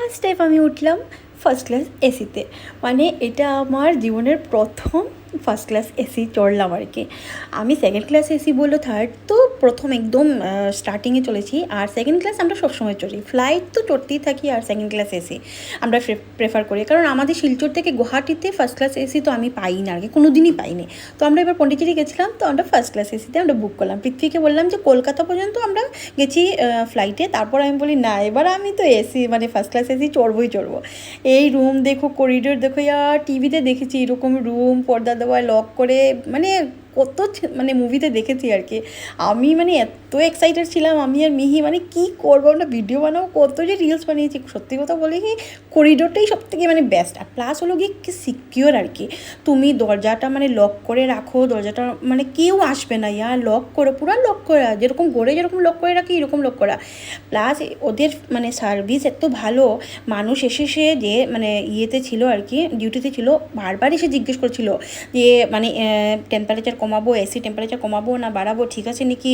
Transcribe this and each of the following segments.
First time আমি উঠলাম first class এসিতে। মানে এটা আমার জীবনের প্রথম ফার্স্ট ক্লাস এসি চড়লাম আর কি। আমি সেকেন্ড ক্লাস এসি বললো, থার্ড তো প্রথম একদম স্টার্টিংয়ে চলেছি। আর সেকেন্ড ক্লাস আমরা সবসময় চড়ি, ফ্লাইট তো চড়তেই থাকি। আর সেকেন্ড ক্লাস এসি আমরা প্রেফার করি, কারণ আমাদের শিলচর থেকে গুয়াহাটিতে ফার্স্ট ক্লাস এসি তো আমি পাই না আর কি, কোনো দিনই পাইনি। তো আমরা এবার পন্ডিচেরি গেছিলাম, তো আমরা ফার্স্ট ক্লাস এসিতে আমরা বুক করলাম। পৃথ্বীকে বললাম যে কলকাতা পর্যন্ত আমরা গেছি ফ্লাইটে, তারপর আমি বলি না, এবার আমি তো এসি মানে ফার্স্ট ক্লাস এসি চড়বই চড়বো। এই রুম দেখো, করিডোর দেখো, আর টিভিতে দেখেছি এরকম রুম, পর্দা দেওয়া, লক করে, মানে কত মানে মুভিতে দেখেছি আর কি। আমি মানে এত এক্সাইটেড ছিলাম, আমি আর মিহি, মানে কী করবো, আমরা ভিডিও বানাবো, কত যে রিলস বানিয়েছি। সত্যি কথা বলি কি, করিডোরটাই সব থেকে মানে বেস্ট। আর প্লাস হলো কি সিকিওর আর কি, তুমি দরজাটা মানে লক করে রাখো, দরজাটা মানে কেউ আসবে না, লক করো, পুরো লক করা, যেরকম ঘরে যেরকম লক করে রাখি এরকম লক করা। প্লাস ওদের মানে সার্ভিস এত ভালো, মানুষ এসে যে মানে ইয়েতে ছিল আর কি, ডিউটিতে ছিল, বারবার এসে জিজ্ঞেস করছিল যে মানে টেম্পারেচার কমাবো, এসি টেম্পারেচার কমাবো না বাড়াবো, ঠিক আছে নাকি,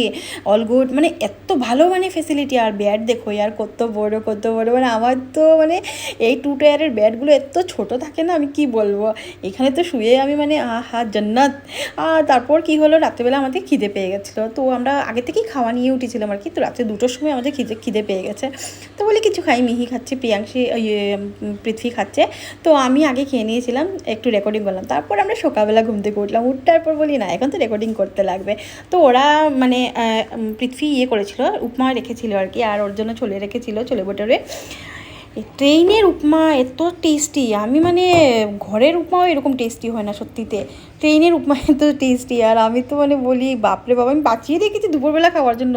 অল গুড। মানে এত ভালো মানে ফেসিলিটি। আর বেড দেখো আর কত বড় কত বড়, মানে আমার তো মানে এই 2 টায়ারের বেডগুলো এত ছোট থাকে না, আমি কি বলবো। এখানে তো শুয়ে আমি মানে আহা জান্নাত। আর তারপর কি হলো, রাত্রেবেলা আমাদের খিদে পেয়ে গেছিলো, তো আমরা আগে থেকেই খাওয়া নিয়ে উঠেছিলাম আর কি। তো রাত্রে 2টোর সময় আমাদের খিদে পেয়ে গেছে, তো বলে কিছু খাই, মিহি খাচ্ছে, প্রিয়াংশী পৃথ্বী খাচ্ছে। তো আমি আগে খেয়ে নিয়েছিলাম, একটু রেকর্ডিং করলাম। তারপর আমরা সকালবেলা ঘুম থেকে উঠলাম, উঠার পর বলি না, এখন তো রেকর্ডিং করতে লাগবে। তো ওরা মানে পৃথ্বী করেছিল, উপমা রেখেছিল আর কি, আর ওর জন্য ছোলে রেখেছিল, ছোলে বটরে। ট্রেনের উপমা এত টেস্টি, আমি মানে ঘরের উপমাও এরকম টেস্টি হয় না সত্যিতে, ট্রেনের উপমা এত টেস্টি। আর আমি তো মানে বলি বাপরে বাবা, আমি বাঁচিয়ে রেখেছি দুপুরবেলা খাওয়ার জন্য।